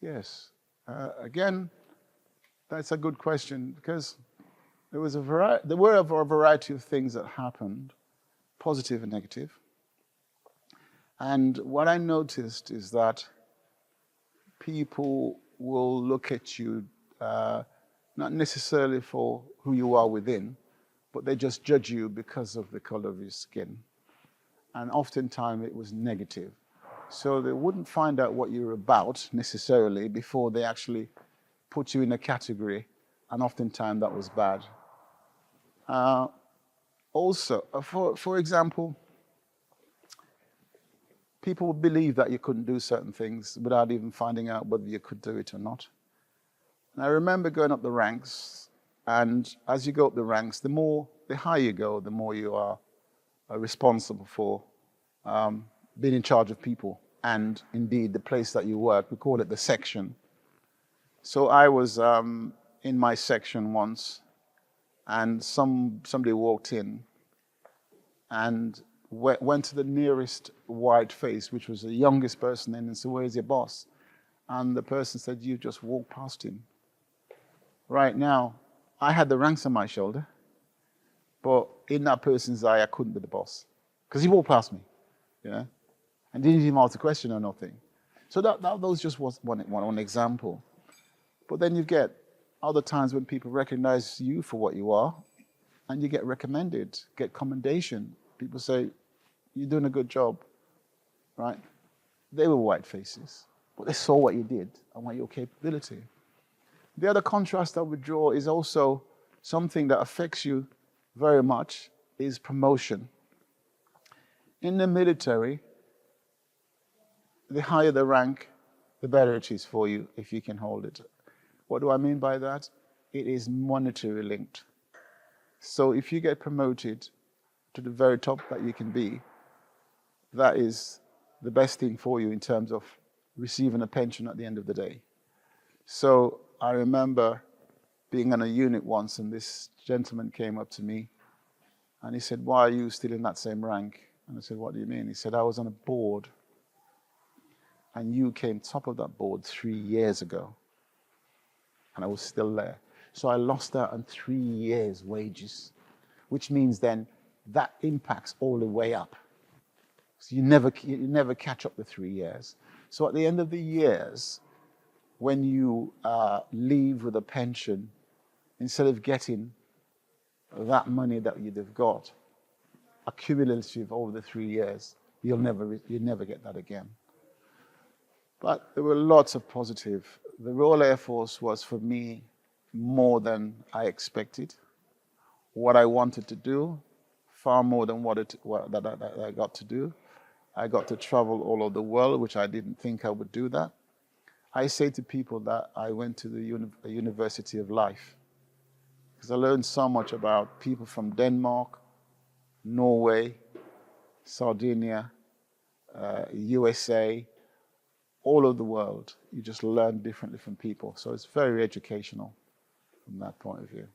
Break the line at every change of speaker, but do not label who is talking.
Yes. Again, that's a good question because there were a variety of things that happened, positive and negative. And what I noticed is that people will look at you not necessarily for who you are within, but they just judge you because of the color of your skin. And oftentimes it was negative. So they wouldn't find out what you're about necessarily before they actually put you in a category, and oftentimes that was bad. Also, for example, people believe that you couldn't do certain things without even finding out whether you could do it or not. And I remember going up the ranks, and as you go up the ranks, the higher you go, the more you are responsible for being in charge of people, and indeed the place that you work. We call it the section. So I was in my section once, and somebody walked in and went to the nearest white face, which was the youngest person in, and said, "Where's your boss?" And the person said, "You just walked past him." Right now, I had the ranks on my shoulder, but in that person's eye, I couldn't be the boss because he walked past me, and didn't even ask a question or nothing. So those just was one example. But then you get other times when people recognize you for what you are, and you get recommended, get commendation. People say, "You're doing a good job," right? They were white faces, but they saw what you did and what your capability. The other contrast I would draw is also something that affects you very much is promotion. In the military, the higher the rank, the better it is for you if you can hold it. What do I mean by that? It is monetary linked. So if you get promoted to the very top that you can be, that is the best thing for you in terms of receiving a pension at the end of the day. So I remember being on a unit once, and this gentleman came up to me and he said, "Why are you still in that same rank?" And I said, "What do you mean?" He said, "I was on a board and you came top of that board 3 years ago and I was still there. So I lost out on 3 years' wages, which means then that impacts all the way up. So you never catch up the 3 years. So at the end of the years, when you leave with a pension, instead of getting that money that you'd have got accumulative over the 3 years, you'll never get that again." But there were lots of positive. The Royal Air Force was for me more than I expected. What I wanted to do, far more than what I got to do. I got to travel all over the world, which I didn't think I would do that. I say to people that I went to the University of Life because I learned so much about people from Denmark, Norway, Sardinia, USA, all over the world. You just learn differently from people. So it's very educational from that point of view.